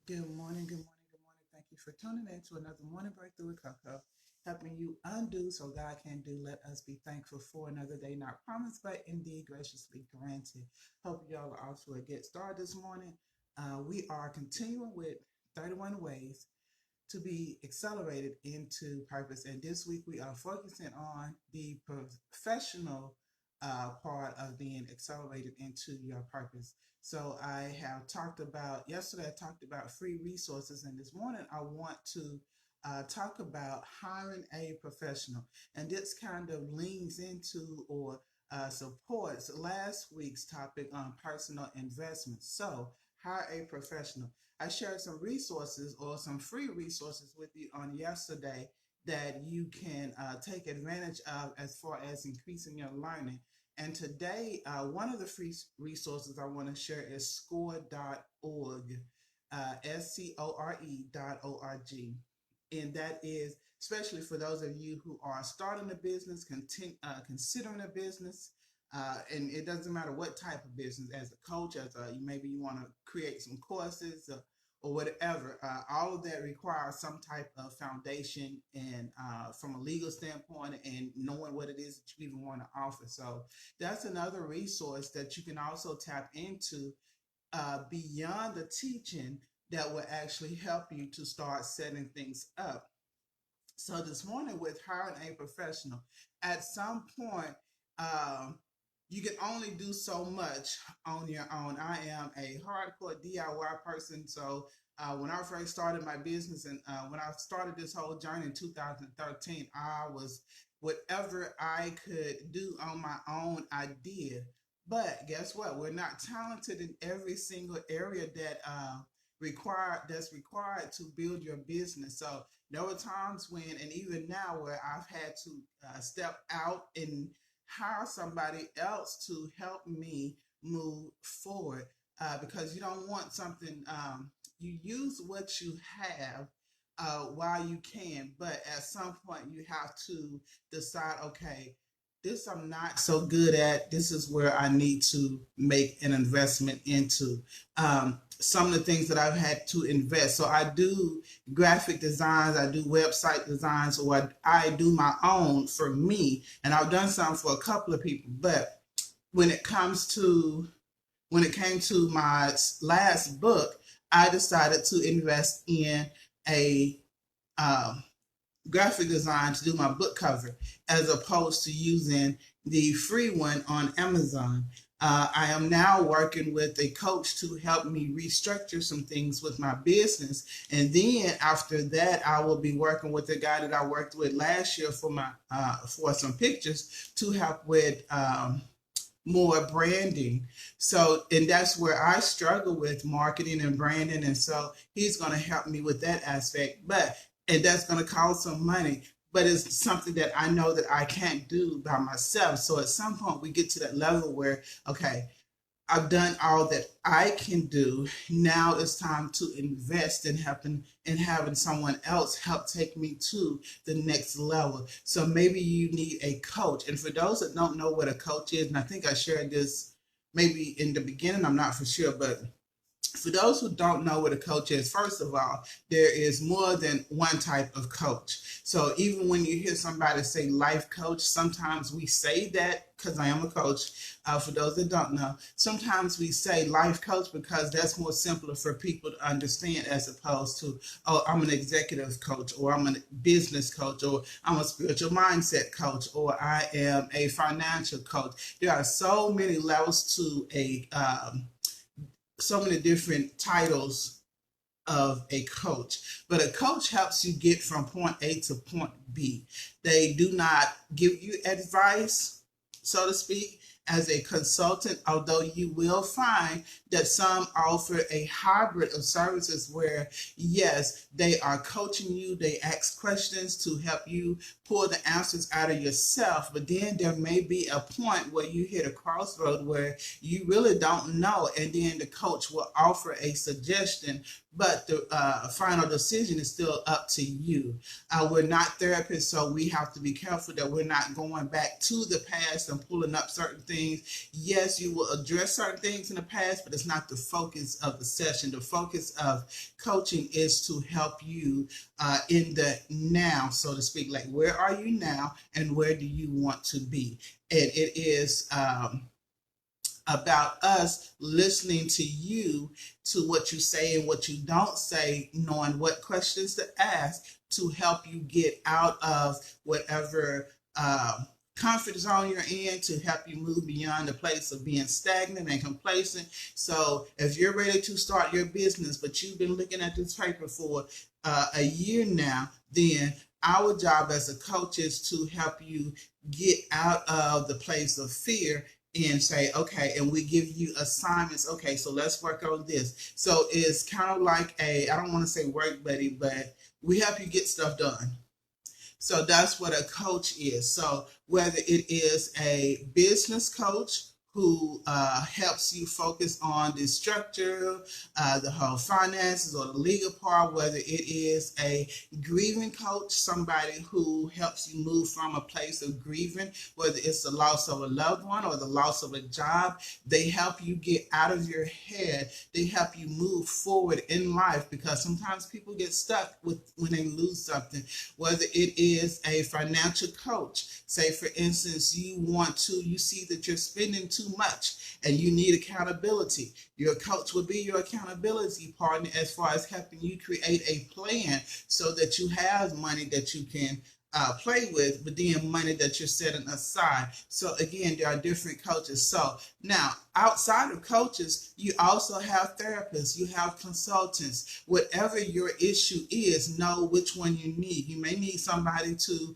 Good morning, good morning, good morning. Thank you for tuning in to another morning breakthrough with Coco, helping you undo so God can do. Let us be thankful for another day, not promised, but indeed graciously granted. Hope y'all are off to a good start this morning. We are continuing with 31 ways to be accelerated into purpose. And this week we are focusing on the professional part of being accelerated into your purpose. So I have talked about, yesterday I talked about free resources, and this morning I want to talk about hiring a professional. And this kind of leans into or supports last week's topic on personal investment. So hire a professional. I shared some resources or some free resources with you on yesterday that you can take advantage of as far as increasing your learning. And today, one of the free resources I want to share is score.org, SCORE.org. And that is especially for those of you who are starting a business, considering a business, and it doesn't matter what type of business. As a coach, as a maybe you want to create some courses or whatever. All of that requires some type of foundation and from a legal standpoint and knowing what it is that you even want to offer. So that's another resource that you can also tap into beyond the teaching that will actually help you to start setting things up. So this morning with hiring a professional, at some point, um, you can only do so much on your own. I am a hardcore DIY person. So when I first started my business and when I started this whole journey in 2013, I was whatever I could do on my own, I did. But guess what? We're not talented in every single area that's required to build your business. So there were times when, and even now, where I've had to step out and hire somebody else to help me move forward because you don't want something, you use what you have while you can, but at some point you have to decide, okay, this I'm not so good at. This is where I need to make an investment into. Some of the things that I've had to invest. So I do graphic designs, I do website designs, or I do my own for me, and I've done some for a couple of people. But when it comes to when it came to my last book, I decided to invest in a um, graphic design to do my book cover as opposed to using the free one on Amazon. I am now working with a coach to help me restructure some things with my business. And then after that, I will be working with the guy that I worked with last year for my for some pictures to help with more branding. So, and that's where I struggle with marketing and branding. And so he's going to help me with that aspect. And that's going to cost some money, but it's something that I know that I can't do by myself. So at some point we get to that level where, okay, I've done all that I can do. Now it's time to invest in helping and having someone else help take me to the next level. So maybe you need a coach. And for those that don't know what a coach is, and I think I shared this maybe in the beginning, I'm not for sure, but for those who don't know what a coach is, first of all, there is more than one type of coach. So even when you hear somebody say life coach, sometimes we say that because I am a coach. For those that don't know, sometimes we say life coach because that's more simpler for people to understand as opposed to, oh, I'm an executive coach or I'm a business coach or I'm a spiritual mindset coach or I am a financial coach. There are so many levels to so many different titles of a coach, but a coach helps you get from point A to point B. They do not give you advice, so to speak, as a consultant, although you will find that some offer a hybrid of services where, yes, they are coaching you, they ask questions to help you pull the answers out of yourself, but then there may be a point where you hit a crossroad where you really don't know, and then the coach will offer a suggestion, but the final decision is still up to you. We're not therapists, so we have to be careful that we're not going back to the past and pulling up certain things. Yes, you will address certain things in the past, but it's not the focus of the session. The focus of coaching is to help you in the now, so to speak. Like, where are you now and where do you want to be? And it is about us listening to you, to what you say and what you don't say, knowing what questions to ask to help you get out of whatever comfort zone you're in, to help you move beyond the place of being stagnant and complacent. So if you're ready to start your business, but you've been looking at this paper for a year now, then our job as a coach is to help you get out of the place of fear and say, okay, and we give you assignments. Okay, so let's work on this. So it's kind of like I don't want to say work buddy, but we help you get stuff done. So that's what a coach is. So whether it is a business coach who helps you focus on the structure, the whole finances or the legal part, whether it is a grieving coach, somebody who helps you move from a place of grieving, whether it's the loss of a loved one or the loss of a job, they help you get out of your head. They help you move forward in life, because sometimes people get stuck with when they lose something. Whether it is a financial coach, say for instance, you see that you're spending too much and you need accountability. Your coach will be your accountability partner as far as helping you create a plan so that you have money that you can play with, but then money that you're setting aside. So again, there are different coaches. So now, outside of coaches, you also have therapists, you have consultants. Whatever your issue is, know which one you need. You may need somebody to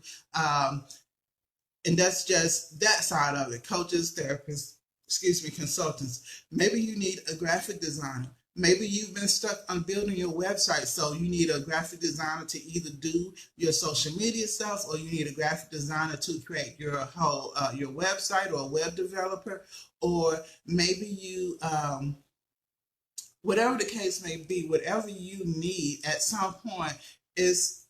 and that's just that side of it. Coaches, therapists, consultants. Maybe you need a graphic designer. Maybe you've been stuck on building your website, so you need a graphic designer to either do your social media stuff, or you need a graphic designer to create your whole your website, or a web developer, or maybe you whatever the case may be, whatever you need at some point is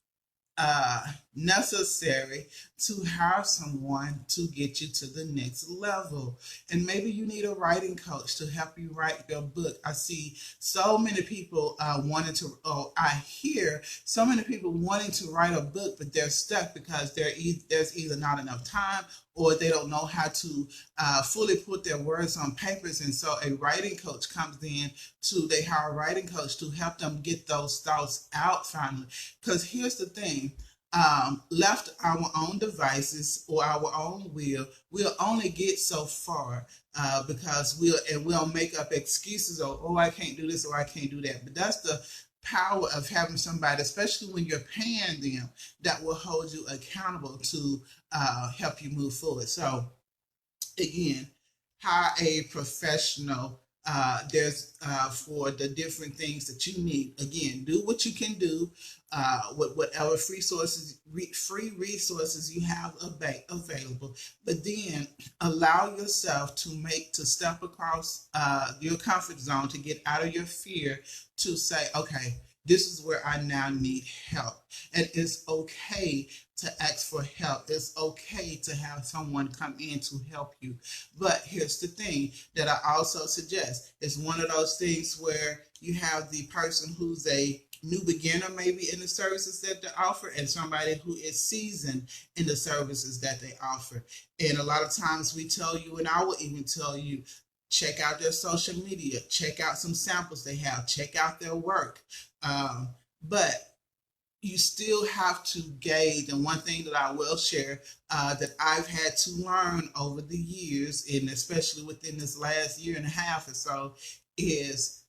necessary to hire someone to get you to the next level. And maybe you need a writing coach to help you write your book. I see so many people I hear so many people wanting to write a book, but they're stuck because there's either not enough time, or they don't know how to fully put their words on papers. And so a writing coach comes in they hire a writing coach to help them get those thoughts out finally. Because here's the thing, left our own devices or our own will, we'll only get so far because we'll make up excuses, or, oh, I can't do this, or I can't do that. But that's the power of having somebody, especially when you're paying them, that will hold you accountable to help you move forward. So again, hire a professional. There's for the different things that you need. Again, do what you can do with whatever free resources you have available, but then allow yourself to step across your comfort zone, to get out of your fear, to say, okay, this is where I now need help. And it's okay to ask for help. It's okay to have someone come in to help you. But here's the thing that I also suggest. It's one of those things where you have the person who's a new beginner maybe in the services that they offer, and somebody who is seasoned in the services that they offer. And a lot of times we tell you, and I will even tell you, check out their social media, check out some samples they have, check out their work. But you still have to gauge. And one thing that I will share that I've had to learn over the years, and especially within this last year and a half or so, is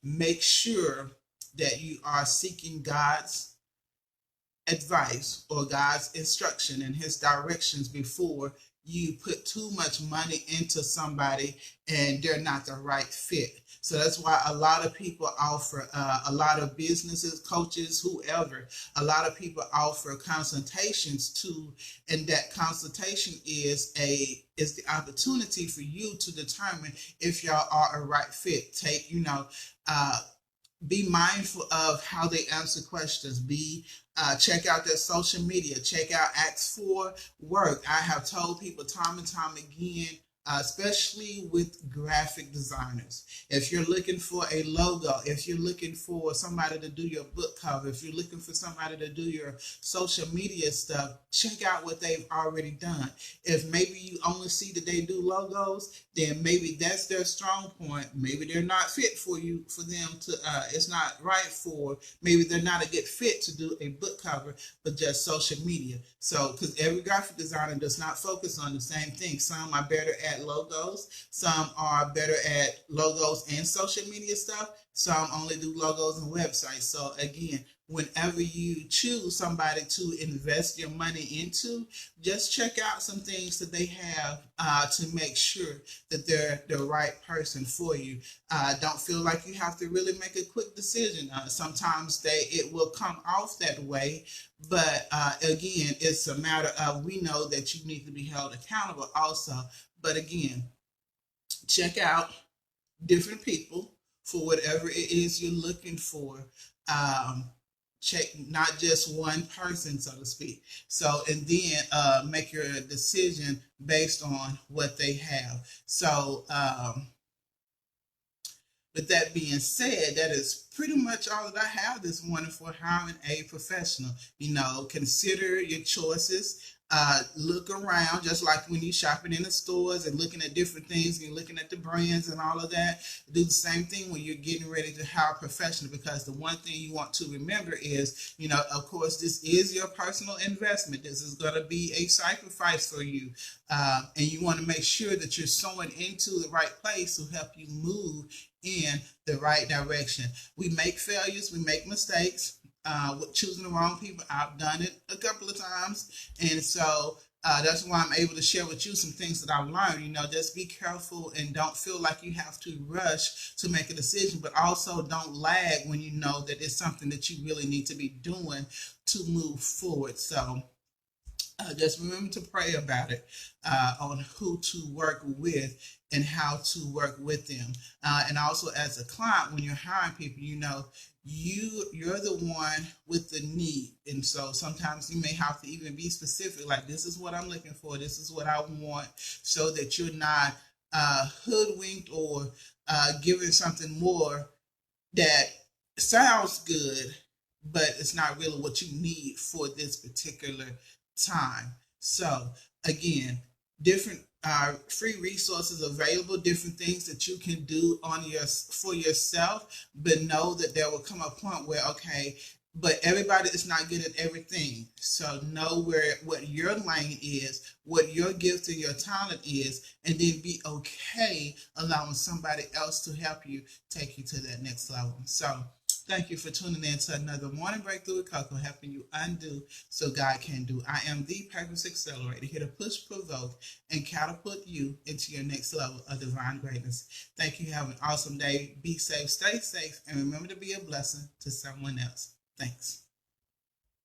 make sure that you are seeking God's advice or God's instruction and his directions before you put too much money into somebody and they're not the right fit. So that's why a lot of people offer, a lot of businesses, coaches, whoever, a lot of people offer consultations too, and that consultation is the opportunity for you to determine if y'all are a right fit. Be mindful of how they answer questions. Check out their social media. Check out Acts 4 work. I have told people time and time again, especially with graphic designers. If you're looking for a logo, if you're looking for somebody to do your book cover, if you're looking for somebody to do your social media stuff, check out what they've already done. If maybe you only see that they do logos, then maybe that's their strong point. Maybe they're not fit for you, for them to, it's not right for, maybe they're not a good fit to do a book cover, but just social media. So, because every graphic designer does not focus on the same thing. Some are better at logos, some are better at logos and social media stuff, some only do logos and websites. So again, whenever you choose somebody to invest your money into, just check out some things that they have to make sure that they're the right person for you. Don't feel like you have to really make a quick decision. Sometimes it will come off that way, but again, it's a matter of, we know that you need to be held accountable also. But again, check out different people for whatever it is you're looking for. Check not just one person, so to speak. So, and then make your decision based on what they have. So, with that being said, that is pretty much all that I have this morning for hiring a professional. Consider your choices. Look around, just like when you're shopping in the stores and looking at different things and you're looking at the brands and all of that. Do the same thing when you're getting ready to hire a professional, because the one thing you want to remember is, of course, this is your personal investment. This is going to be a sacrifice for you. And you want to make sure that you're sowing into the right place to help you move in the right direction. We make failures, we make mistakes. With choosing the wrong people. I've done it a couple of times, and so that's why I'm able to share with you some things that I've learned. Just be careful and don't feel like you have to rush to make a decision, but also don't lag when you know that it's something that you really need to be doing to move forward. So just remember to pray about it, on who to work with and how to work with them. And also, as a client, when you're hiring people, you're the one with the need. And so sometimes you may have to even be specific, like, this is what I'm looking for, this is what I want, so that you're not hoodwinked or given something more that sounds good, but it's not really what you need for this particular time. So again, different free resources available, different things that you can do for yourself, but know that there will come a point where, okay, but everybody is not good at everything. So know what your lane is, what your gift and your talent is, and then be okay allowing somebody else to help you take you to that next level. So thank you for tuning in to another Morning Breakthrough with Coco, helping you undo so God can do. I am the Purpose Accelerator, here to push, provoke, and catapult you into your next level of divine greatness. Thank you. Have an awesome day. Be safe, stay safe, and remember to be a blessing to someone else. Thanks.